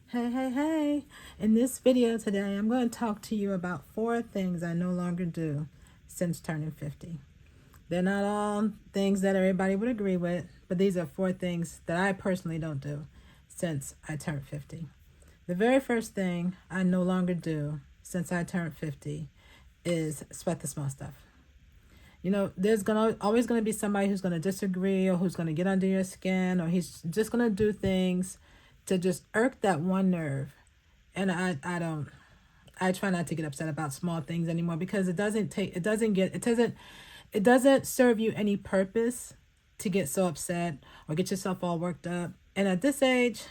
Hey, hey, hey. In this video today, I'm going to talk to you about 4 things I no longer do since turning 50. They're not all things that everybody would agree with, but these are 4 things that I personally don't do since I turned 50. The very first thing I no longer do since I turned 50 is sweat the small stuff. You know, there's always gonna be somebody who's gonna disagree or who's gonna get under your skin or he's just gonna do things to just irk that one nerve. And I try not to get upset about small things anymore because it doesn't serve you any purpose to get so upset or get yourself all worked up. And at this age,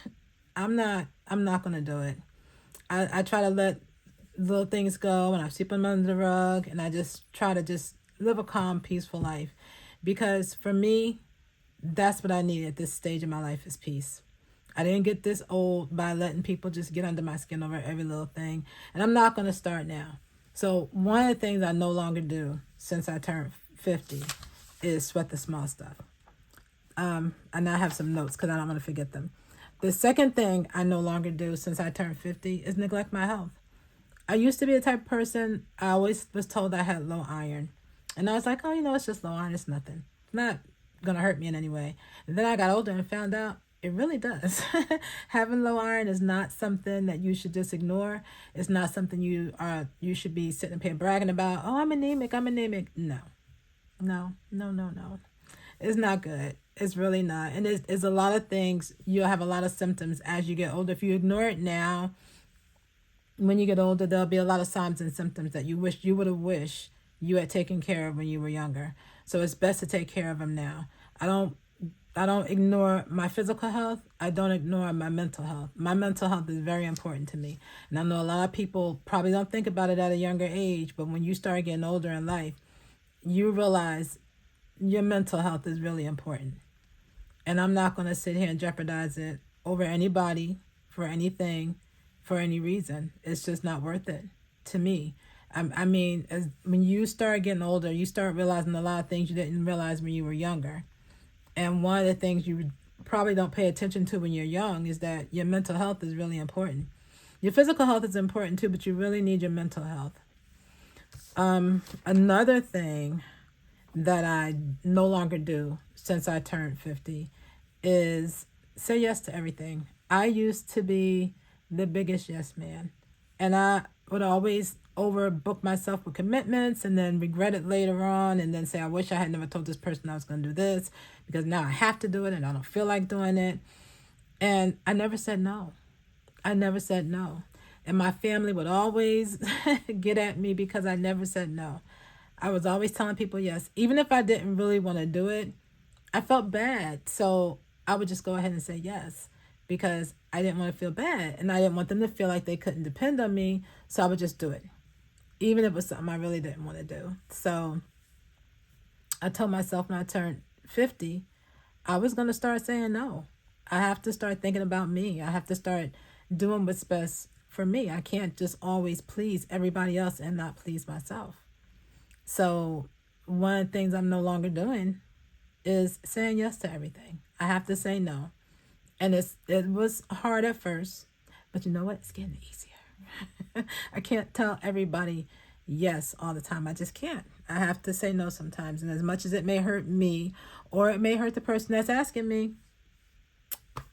I'm not gonna do it. I try to let little things go and I sweep them under the rug and I just try to just live a calm, peaceful life. Because for me, that's what I need at this stage of my life is peace. I didn't get this old by letting people just get under my skin over every little thing. And I'm not going to start now. So one of the things I no longer do since I turned 50 is sweat the small stuff. And I have some notes because I don't want to forget them. The second thing I no longer do since I turned 50 is neglect my health. I used to be the type of person, I always was told I had low iron. And I was like, oh, it's just low iron. It's nothing. It's not going to hurt me in any way. And then I got older and found out it really does. Having low iron is not something that you should just ignore. It's not something you should be sitting up here bragging about. Oh, I'm anemic. No, no, no, no, no. It's not good. It's really not. And it's a lot of things. You'll have a lot of symptoms as you get older. If you ignore it now, when you get older, there'll be a lot of signs and symptoms that you wish you would have wished you had taken care of when you were younger. So it's best to take care of them now. I don't ignore my physical health. I don't ignore my mental health. My mental health is very important to me. And I know a lot of people probably don't think about it at a younger age, but when you start getting older in life, you realize your mental health is really important. And I'm not going to sit here and jeopardize it over anybody, for anything, for any reason. It's just not worth it to me. When you start getting older, you start realizing a lot of things you didn't realize when you were younger. And one of the things you probably don't pay attention to when you're young is that your mental health is really important. Your physical health is important too, but you really need your mental health. Another thing that I no longer do since I turned 50 is say yes to everything. I used to be the biggest yes man. And I would always overbook myself with commitments and then regret it later on and then say, I wish I had never told this person I was going to do this because now I have to do it and I don't feel like doing it. And I never said no. I never said no. And my family would always get at me because I never said no. I was always telling people yes. Even if I didn't really want to do it, I felt bad. So I would just go ahead and say yes because I didn't want to feel bad. And I didn't want them to feel like they couldn't depend on me. So I would just do it, even if it was something I really didn't want to do. So I told myself when I turned 50, I was going to start saying no. I have to start thinking about me. I have to start doing what's best for me. I can't just always please everybody else and not please myself. So one of the things I'm no longer doing is saying yes to everything. I have to say no. And it was hard at first, but you know what? It's getting easier. I can't tell everybody yes all the time. I just can't. I have to say no sometimes. And as much as it may hurt me or it may hurt the person that's asking me,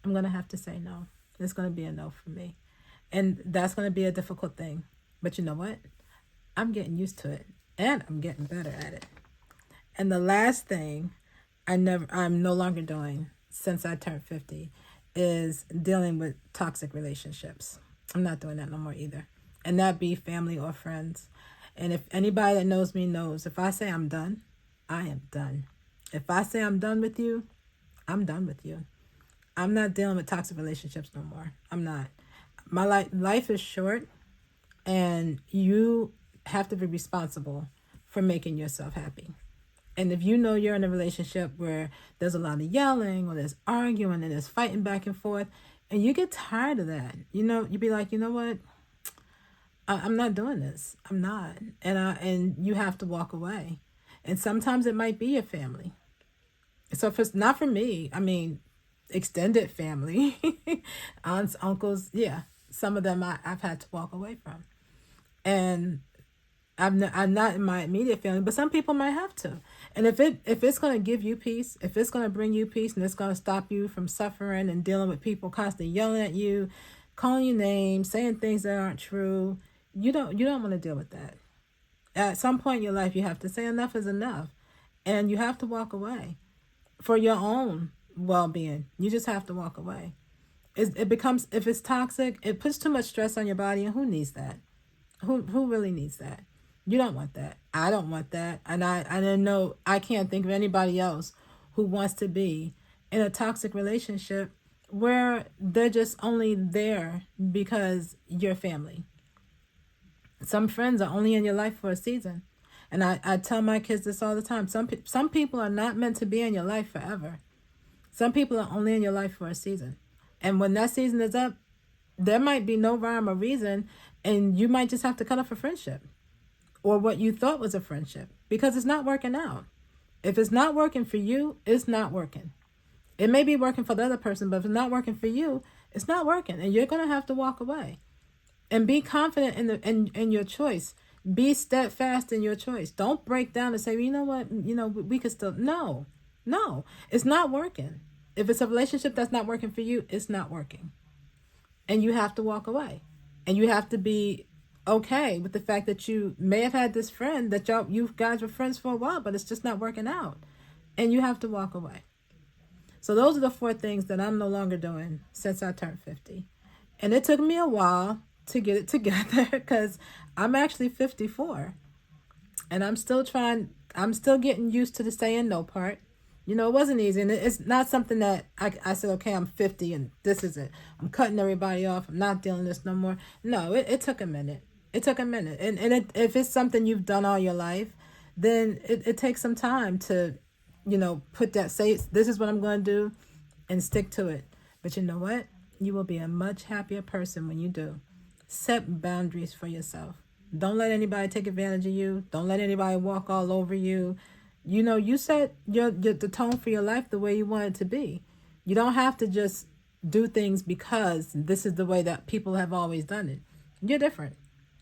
I'm going to have to say no. It's going to be a no for me. And that's going to be a difficult thing. But you know what? I'm getting used to it. And I'm getting better at it. And the last thing I'm no longer doing since I turned 50 is dealing with toxic relationships. I'm not doing that no more either. And that be family or friends. And if anybody that knows me knows, if I say I'm done, I am done. If I say I'm done with you, I'm done with you. I'm not dealing with toxic relationships no more. I'm not. My life is short, and you have to be responsible for making yourself happy. And if you know you're in a relationship where there's a lot of yelling or there's arguing and there's fighting back and forth, and you get tired of that, you'd be like, you know what? I'm not doing this. I'm not. And you have to walk away. And sometimes it might be your family. So if it's not for me, extended family, aunts, uncles, yeah, some of them I've had to walk away from. And I'm not in my immediate family, but some people might have to. And if it's going to give you peace, if it's going to bring you peace, and it's going to stop you from suffering and dealing with people constantly yelling at you, calling you names, saying things that aren't true, you don't want to deal with that. At some point in your life, you have to say enough is enough, and you have to walk away for your own well-being. You just have to walk away. It becomes, if it's toxic, it puts too much stress on your body, and who needs that? Who really needs that? You don't want that. I don't want that. And I know I can't think of anybody else who wants to be in a toxic relationship where they're just only there because you're family. Some friends are only in your life for a season. And I tell my kids this all the time. Some people are not meant to be in your life forever. Some people are only in your life for a season. And when that season is up, there might be no rhyme or reason, and you might just have to cut off a friendship or what you thought was a friendship because it's not working out. If it's not working for you, it's not working. It may be working for the other person, but if it's not working for you, it's not working, and you're going to have to walk away. And be confident in your choice. Be steadfast in your choice. Don't break down and say, well, you know what, we could still. No, it's not working. If it's a relationship that's not working for you, it's not working. And you have to walk away. And you have to be okay with the fact that you may have had this friend that you guys were friends for a while, but it's just not working out. And you have to walk away. So those are the 4 things that I'm no longer doing since I turned 50. And it took me a while to get it together because I'm actually 54. And I'm still getting used to the saying no part. It wasn't easy. And it's not something that I said, okay, I'm 50 and this is it. I'm cutting everybody off. I'm not dealing with this no more. No, it took a minute. It took a minute. And if it's something you've done all your life, then it takes some time to, say, this is what I'm going to do and stick to it. But you know what? You will be a much happier person when you do. Set boundaries for yourself. Don't let anybody take advantage of you. Don't let anybody walk all over you. You set the tone for your life the way you want it to be. You don't have to just do things because this is the way that people have always done it. You're different.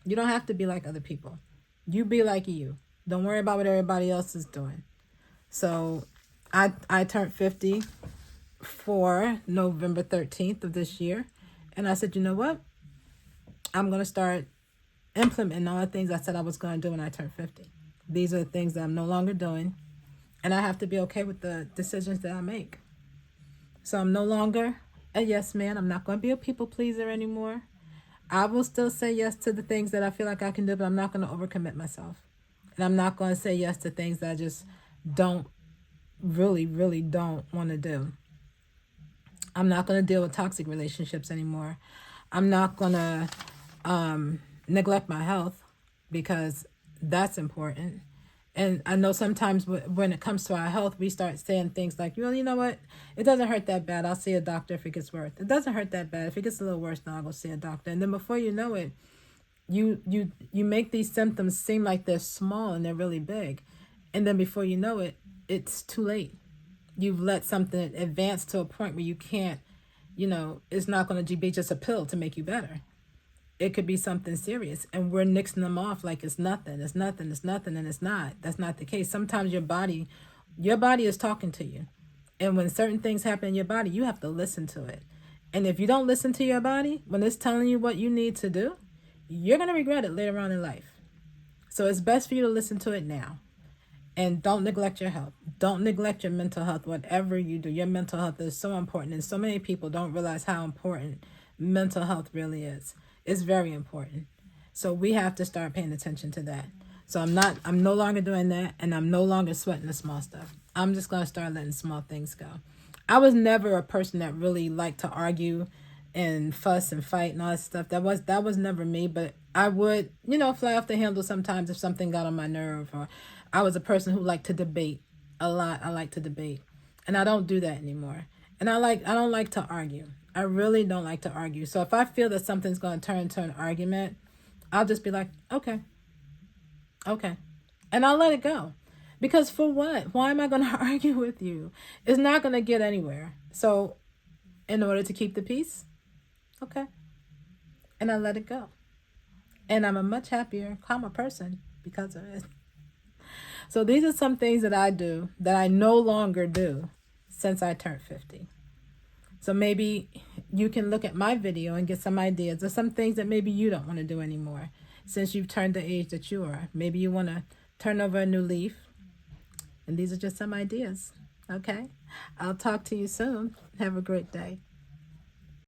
You don't have to be like other people. You be like you. Don't worry about what everybody else is doing. So I turned 50 for November 13th of this year. And I said, you know what? I'm going to start implementing all the things I said I was going to do when I turned 50. These are the things that I'm no longer doing. And I have to be okay with the decisions that I make. So I'm no longer a yes man. I'm not going to be a people pleaser anymore. I will still say yes to the things that I feel like I can do, but I'm not going to overcommit myself. And I'm not going to say yes to things that I just don't really don't want to do. I'm not going to deal with toxic relationships anymore. I'm not going to neglect my health because that's important. And I know sometimes when it comes to our health, we start saying things like, well, you know what? It doesn't hurt that bad. I'll see a doctor if it gets worse. It doesn't hurt that bad. If it gets a little worse, then I'll go see a doctor. And then before you know it, you make these symptoms seem like they're small and they're really big. And then before you know it, it's too late. You've let something advance to a point where you can't, it's not going to be just a pill to make you better. It could be something serious, and we're nixing them off like it's nothing, and it's not. That's not the case. Sometimes your body is talking to you. And when certain things happen in your body, you have to listen to it. And if you don't listen to your body, when it's telling you what you need to do, you're going to regret it later on in life. So it's best for you to listen to it now. And don't neglect your health. Don't neglect your mental health. Whatever you do, your mental health is so important. And so many people don't realize how important mental health really is. It's very important. So we have to start paying attention to that. So I'm no longer doing that, and I'm no longer sweating the small stuff. I'm just going to start letting small things go. I was never a person that really liked to argue and fuss and fight and all that stuff. That was never me, but I would, fly off the handle sometimes if something got on my nerve, or I was a person who liked to debate a lot. I like to debate, and I don't do that anymore. And I don't like to argue. I really don't like to argue. So if I feel that something's going to turn into an argument, I'll just be like, okay. And I'll let it go. Because for what? Why am I going to argue with you? It's not going to get anywhere. So in order to keep the peace, okay, and I let it go. And I'm a much happier, calmer person because of it. So these are some things that I do that I no longer do since I turned 50. So maybe you can look at my video and get some ideas of some things that maybe you don't want to do anymore since you've turned the age that you are. Maybe you want to turn over a new leaf. And these are just some ideas. Okay? I'll talk to you soon. Have a great day.